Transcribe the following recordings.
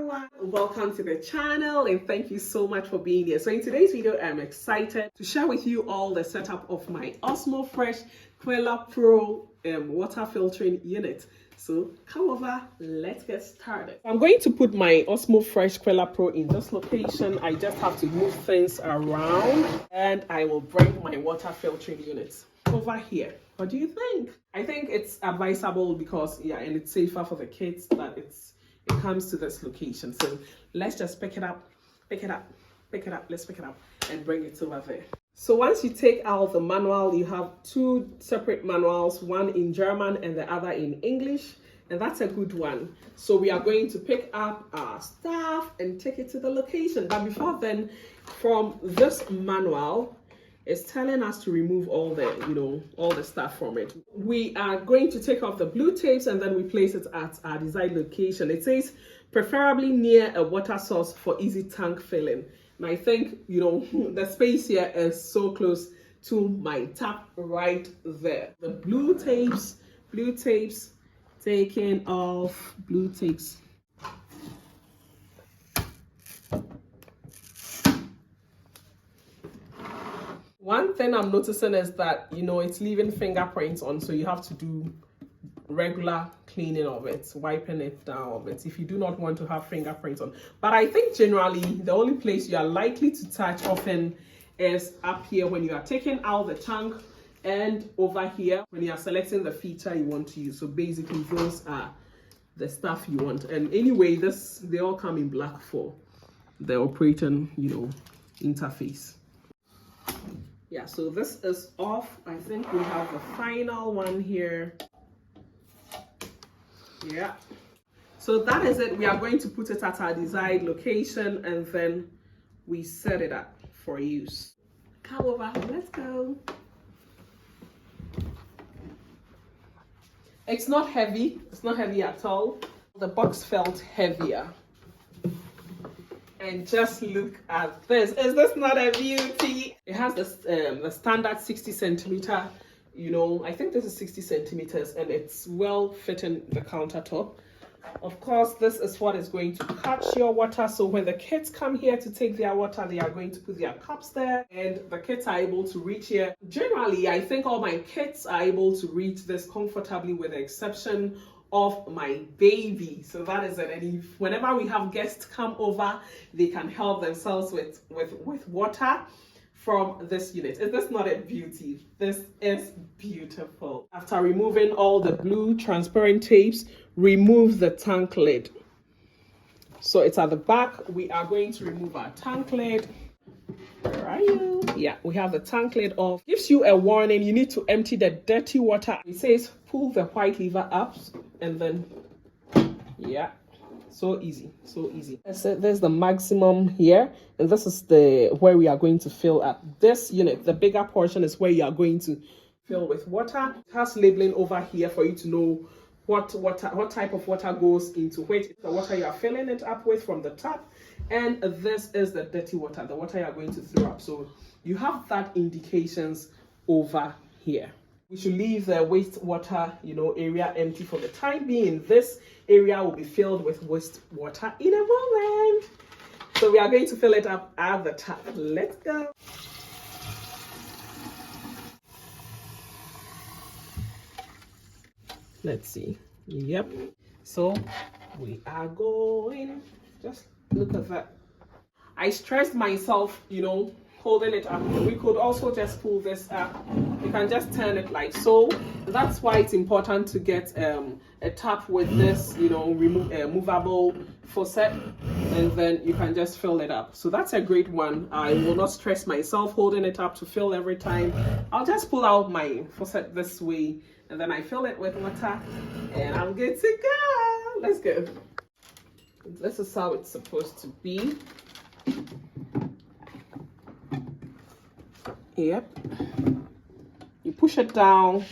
everyone, welcome to the channel and thank you so much for being here. So in today's video I'm excited to share with you all the setup of my Osmo Fresh Quella Pro water filtering unit. So come over, let's get started. I'm going to put my Osmo Fresh Quella Pro in this location. I just have to move things around and I will bring my water filtering unit over here. What do you think? I think it's advisable because and it's safer for the kids that it comes to this location. So let's just pick it up, let's pick it up and bring it over there. So once you take out the manual, you have two separate manuals, one in German and the other in English, and that's a good one. So we are going to pick up our stuff and take it to the location. But before then, from this manual, it's telling us to remove all the, all the stuff from it. We are going to take off the blue tapes and then we place it at our desired location. It says preferably near a water source for easy tank filling. And I think, the space here is so close to my tap right there. The blue tapes, taking off blue tapes. One thing I'm noticing is that, it's leaving fingerprints on, so you have to do regular cleaning of it, wiping it down of it, if you do not want to have fingerprints on. But I think generally, the only place you are likely to touch often is up here when you are taking out the tank and over here when you are selecting the feature you want to use. So basically, those are the stuff you want. And anyway, they all come in black for the operating, interface. Yeah, so this is off. I think we have the final one here. Yeah. So that is it. We are going to put it at our desired location and then we set it up for use. Come over, let's go. It's not heavy. It's not heavy at all. The box felt heavier. And just look at this. Is this not a beauty? It has this the standard 60 centimeter, I think this is 60 centimeters and it's well fitting the countertop. Of course, this is what is going to catch your water. So when the kids come here to take their water, they are going to put their cups there and the kids are able to reach here. Generally, I think all my kids are able to reach this comfortably with the exception of my baby. So that is it. And whenever we have guests come over, they can help themselves with water from this unit. Is this not a beauty? This is beautiful. After removing all the blue transparent tapes, remove the tank lid. So it's at the back. We are going to remove our tank lid. Where are you? Yeah, we have the tank lid off. Gives you a warning. You need to empty the dirty water. It says pull the white lever up and then, yeah, so easy, so easy. So there's the maximum here, and this is where we are going to fill up. This unit, the bigger portion, is where you are going to fill with water. It has labeling over here for you to know what type of water goes into which. The water you are filling it up with from the tap, and this is the dirty water, the water you are going to throw up. So you have that indications over here. We should leave the wastewater, area empty for the time being. This area will be filled with wastewater in a moment. So we are going to fill it up at the tap. Let's go. Let's see. Yep. So we are going. Just look at that. I stressed myself, holding it up. We could also just pull this up. You can just turn it like so. That's why it's important to get a tap with this, movable faucet, and then you can just fill it up. So that's a great one. I will not stress myself holding it up to fill every time. I'll just pull out my faucet this way, and then I fill it with water, and I'm good to go. Let's go. This is how it's supposed to be. Yep. You push it down.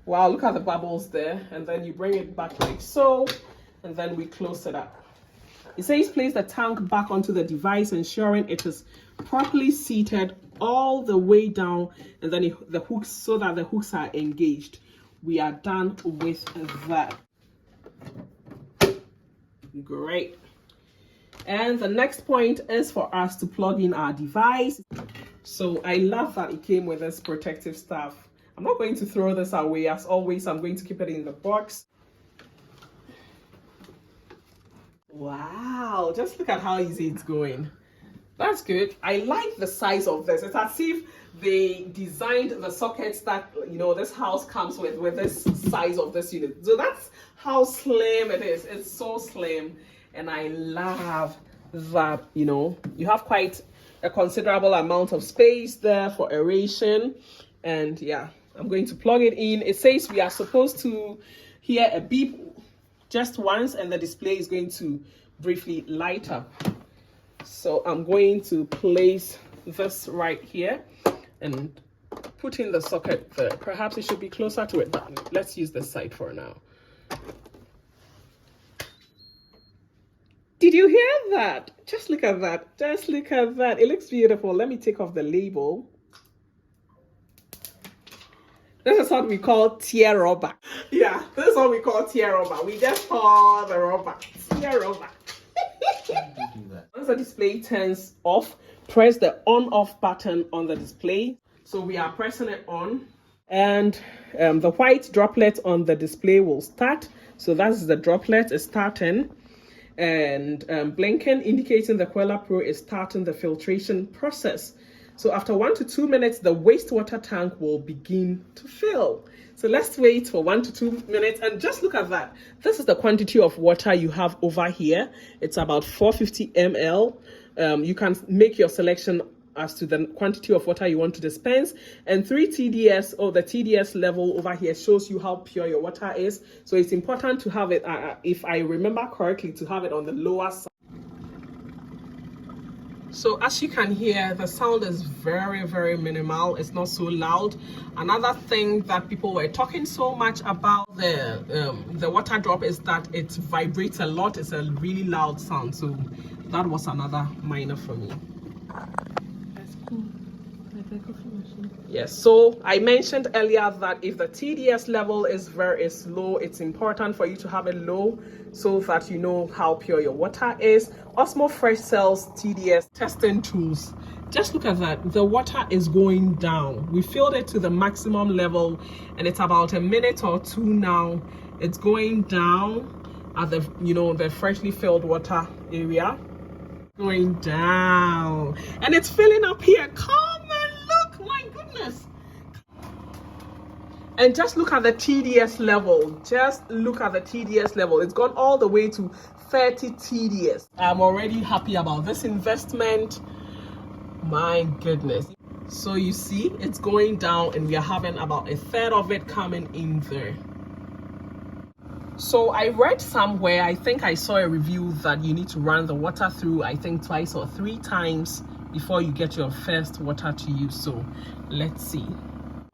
Wow, look at the bubbles there. And then you bring it back like so. And then we close it up. It says place the tank back onto the device, ensuring it is properly seated all the way down. And then the hooks, so that the hooks are engaged. We are done with that. Great. And the next point is for us to plug in our device. So I love that it came with this protective stuff. I'm not going to throw this away. As always, I'm going to keep it in the box. Wow, just look at how easy it's going. That's good. I like the size of this. It's as if they designed the sockets that, you know, this house comes with this size of this unit. So that's how slim it is. It's so slim. And I love that, you know, you have quite a considerable amount of space there for aeration. And yeah, I'm going to plug it in. It says we are supposed to hear a beep just once and the display is going to briefly light up. So I'm going to place this right here and put in the socket there. Perhaps it should be closer to it, but let's use this side for now. Did you hear that? Just look at that. Just look at that. It looks beautiful. Let me take off the label. This is what we call tear rubber. Yeah, this is what we call tear rubber. We just pour the rubber. Tear rubber. Once the display turns off, press the on-off button on the display. So we are pressing it on, and the white droplet on the display will start. So that's the droplet is starting, and blinking indicating the Quella Pro is starting the filtration process. So after 1 to 2 minutes, the wastewater tank will begin to fill. So let's wait for 1 to 2 minutes and just look at that. This is the quantity of water you have over here. It's about 450 ml. You can make your selection as to the quantity of water you want to dispense. And 3 TDS, or the TDS level over here, shows you how pure your water is. So it's important to have it, if I remember correctly, to have it on the lower side. So as you can hear, the sound is very, very minimal. It's not so loud. Another thing that people were talking so much about the water drop is that it vibrates a lot. It's a really loud sound. So that was another minor for me. That's cool. Yes, so I mentioned earlier that if the TDS level is low, it's important for you to have it low so that you know how pure your water is. Osmo Fresh sells TDS testing tools. Just look at that. The water is going down. We filled it to the maximum level and it's about a minute or two now. It's going down at the, you know, the freshly filled water area. Going down. And it's filling up here. Come and look. My goodness. And just look at the TDS level. Just look at the TDS level. It's gone all the way to 30 TDS. I'm already happy about this investment. My goodness. So you see, it's going down and we are having about a third of it coming in there. So I read somewhere, I think I saw a review that you need to run the water through, I think 2 or 3 times before you get your first water to use. So let's see.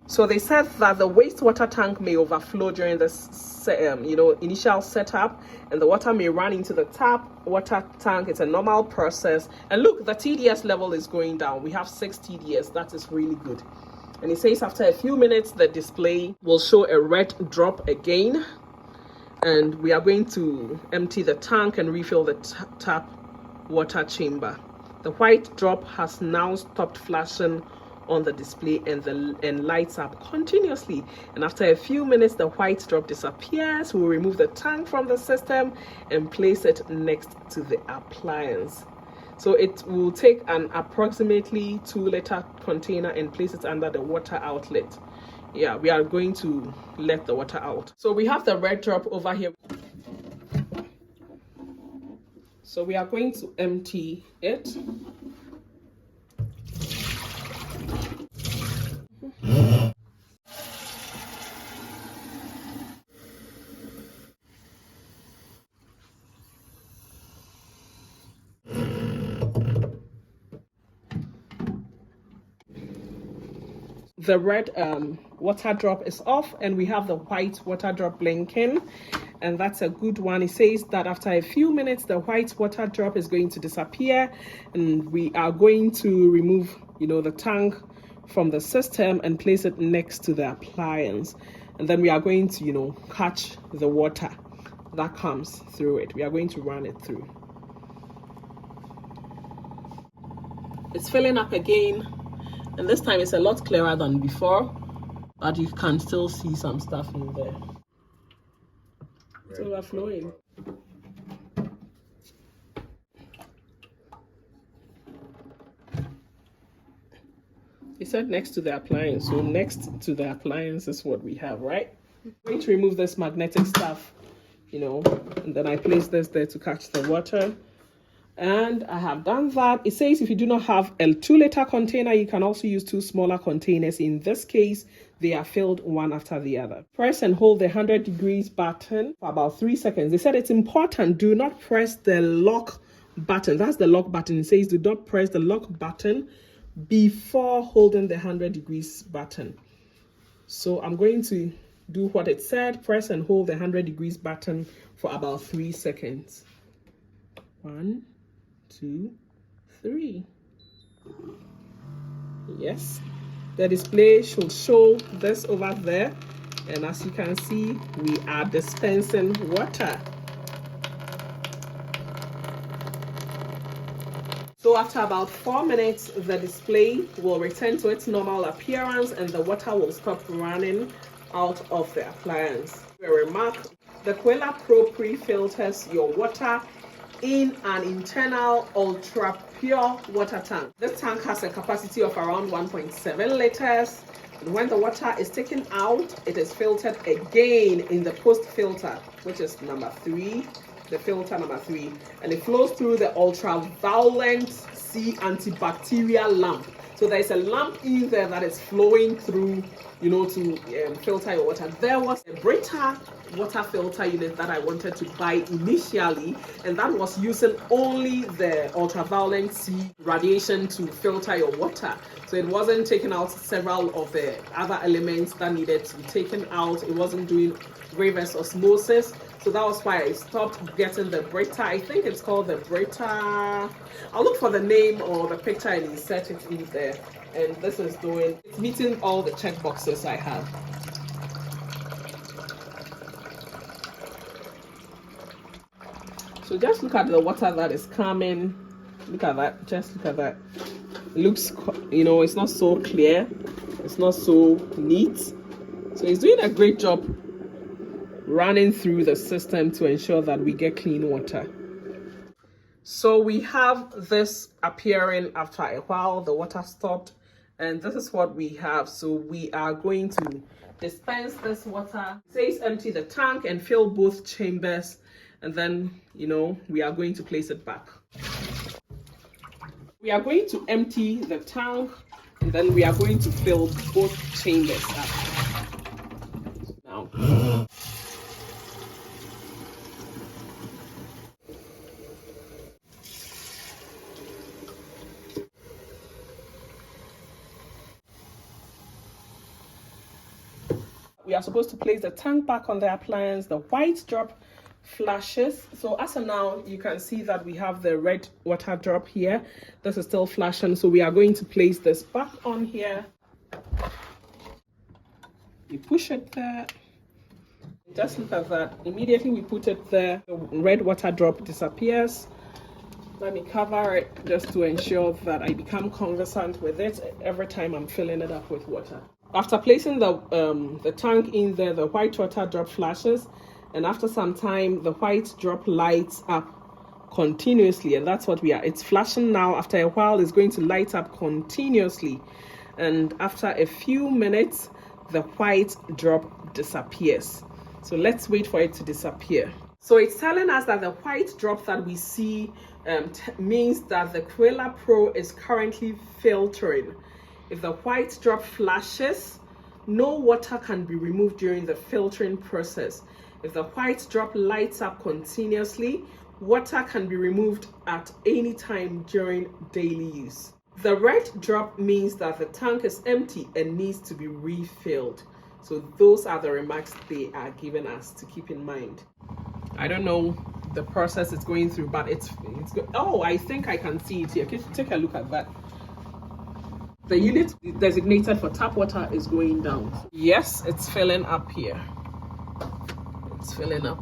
So they said that the wastewater tank may overflow during this, initial setup, and the water may run into the tap water tank. It's a normal process. And look, the TDS level is going down. We have 6 TDS. That is really good. And it says after a few minutes, the display will show a red drop again. And we are going to empty the tank and refill the tap water chamber. The white drop has now stopped flashing on the display and lights up continuously, and after a few minutes the white drop disappears. We'll remove the tank from the system and place it next to the appliance. So it will take an approximately 2-liter container and place it under the water outlet. Yeah, we are going to let the water out. So we have the red drop over here. So we are going to empty it. The red water drop is off and we have the white water drop blinking, and that's a good one. It says that after a few minutes the white water drop is going to disappear and we are going to remove, the tank from the system and place it next to the appliance, and then we are going to catch the water that comes through it. We are going to run it through. It's filling up again, and this time it's a lot clearer than before, but you can still see some stuff in there. It's overflowing. It said next to the appliance, so next to the appliance is what we have, right? I'm going to remove this magnetic stuff, you know, and then I place this there to catch the water. And I have done that. It says if you do not have a 2-liter container, you can also use 2 smaller containers. In this case, they are filled one after the other. Press and hold the 100 degrees button for about 3 seconds. They said it's important, do not press the lock button. That's the lock button. It says do not press the lock button before holding the 100 degrees button. So I'm going to do what it said, press and hold the 100 degrees button for about 3 seconds. 1, 2, 3. Yes, the display should show this over there, and as you can see, we are dispensing water. So after about 4 minutes, the display will return to its normal appearance and the water will stop running out of the appliance. A remark, the Quella Pro pre-filters your water in an internal ultra pure water tank. This tank has a capacity of around 1.7 liters. And when the water is taken out, it is filtered again in the post filter, which is number 3, the filter number 3, and it flows through the ultraviolet C antibacterial lamp. So there's a lamp in there that is flowing through, you know, to filter your water. There was a Brita water filter unit that I wanted to buy initially, and that was using only the ultraviolet C radiation to filter your water. So it wasn't taking out several of the other elements that needed to be taken out. It wasn't doing reverse osmosis. So that was why I stopped getting the Brita. I think it's called the Brita. I'll look for the name or the picture and insert it in there. And this is doing, it's meeting all the check boxes I have. So just look at the water that is coming. Look at that, just look at that. It looks, you know, it's not so clear. It's not so neat. So it's doing a great job running through the system to ensure that we get clean water. So we have this appearing after a while. The water stopped, and this is what we have. So we are going to dispense this water. It says empty the tank and fill both chambers, and then, you know, we are going to place it back. We are going to empty the tank, and then we are going to fill both chambers up. Now, we are supposed to place the tank back on the appliance. The white drop flashes. So as of now, you can see that we have the red water drop here. This is still flashing. So we are going to place this back on here. We push it there. Just look at that. Immediately we put it there, the red water drop disappears. Let me cover it just to ensure that I become conversant with it every time I'm filling it up with water. After placing the tank in there, the white water drop flashes, and after some time, the white drop lights up continuously, and that's what we are. It's flashing now. After a while, it's going to light up continuously, and after a few minutes, the white drop disappears. So let's wait for it to disappear. So it's telling us that the white drop that we see means that the Quella Pro is currently filtering. If the white drop flashes, no water can be removed during the filtering process. If the white drop lights up continuously, water can be removed at any time during daily use. The red drop means that the tank is empty and needs to be refilled. So those are the remarks they are giving us to keep in mind. I don't know the process it's going through, but it's good. Oh, I think I can see it here. Can you take a look at that? The unit designated for tap water is going down. Yes, it's filling up here. It's filling up.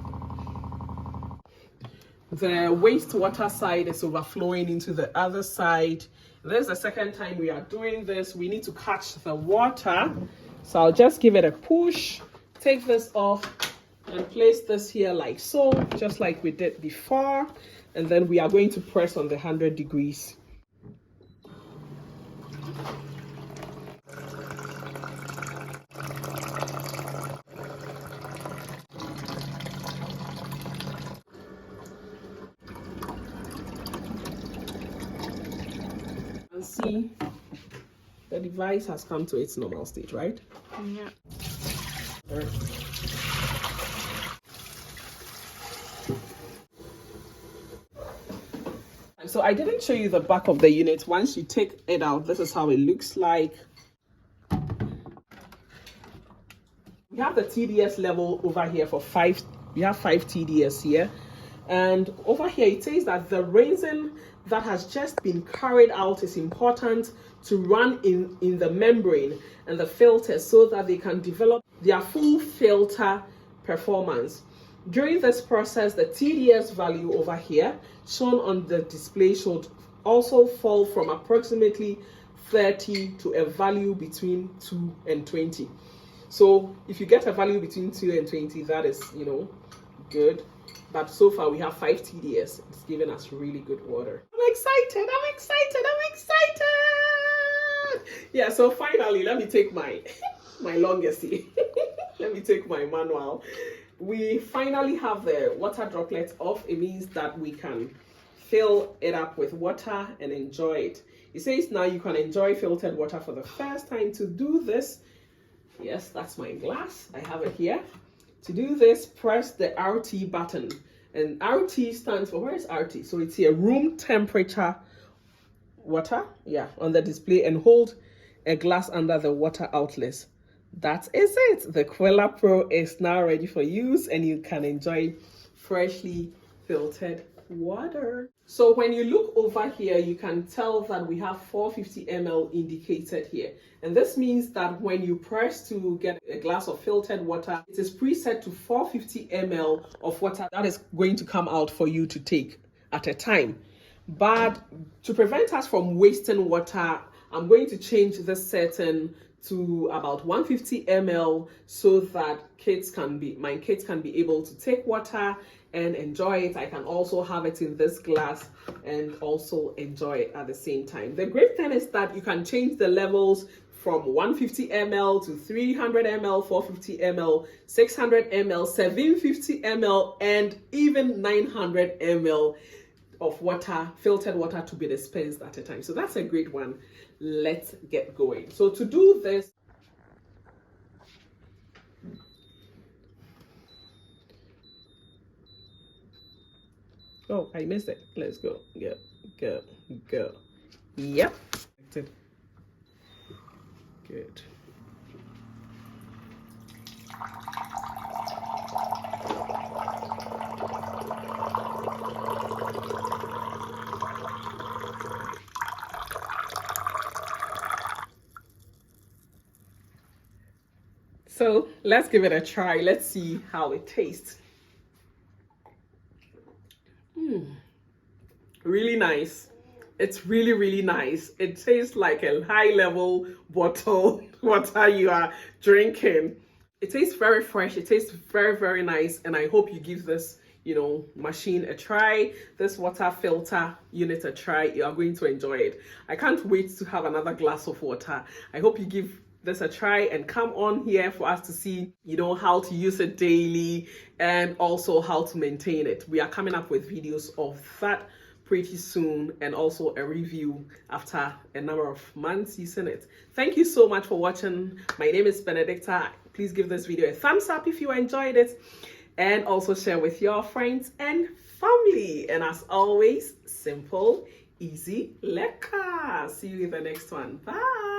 the wastewater side is overflowing into the other side. This is the second time we are doing this. We need to catch the water. So I'll just give it a push, take this off, and place this here like so, just like we did before. And then we are going to press on the 100 degrees. And see, the device has come to its normal state, right? Yeah. All right. So I didn't show you the back of the unit. Once you take it out, this is how it looks like. We have the TDS level over here for 5. We have 5 TDS here. And over here, it says that the resin that has just been carried out is important to run in the membrane and the filter so that they can develop their full filter performance. During this process, the TDS value over here shown on the display should also fall from approximately 30 to a value between 2 and 20. So if you get a value between 2 and 20, that is, good. But so far we have 5 TDS. It's giving us really good water. I'm excited. Yeah, so finally, let me take my longest here. Let me take my manual. We finally have the water droplets off. It means that we can fill it up with water and enjoy it. It says now you can enjoy filtered water for the first time. To do this, yes, that's my glass. I have it here. To do this, press the RT button. And RT stands for, where is RT? So it's here, room temperature water, yeah, on the display, and hold a glass under the water outlet. That is it. The Quella Pro is now ready for use and you can enjoy freshly filtered water. So when you look over here, you can tell that we have 450 ml indicated here. And this means that when you press to get a glass of filtered water, it is preset to 450 ml of water that is going to come out for you to take at a time. But to prevent us from wasting water, I'm going to change this setting to about 150 ml so that my kids can be able to take water and enjoy it. I can also have it in this glass and also enjoy it at the same time. The great thing is that you can change the levels from 150 ml to 300 ml, 450 ml, 600 ml, 750 ml, and even 900 ml of water, filtered water, to be dispensed at a time. So that's a great one. Let's get going. So to do this, oh, I missed it. Let's go. Go. Yep. Good. So let's give it a try. Let's see how it tastes. Really nice. It's really, really nice. It tastes like a high-level bottled water you are drinking. It tastes very fresh. It tastes very, very nice. And I hope you give this, machine a try, this water filter unit a try. You are going to enjoy it. I can't wait to have another glass of water. I hope you give this a try and come on here for us to see, how to use it daily and also how to maintain it. We are coming up with videos of that pretty soon, and also a review after a number of months using it. Thank you so much for watching. My name is Benedicta. Please give this video a thumbs up if you enjoyed it, and also share with your friends and family. And as always, simple, easy, lekker. See you in the next one. Bye.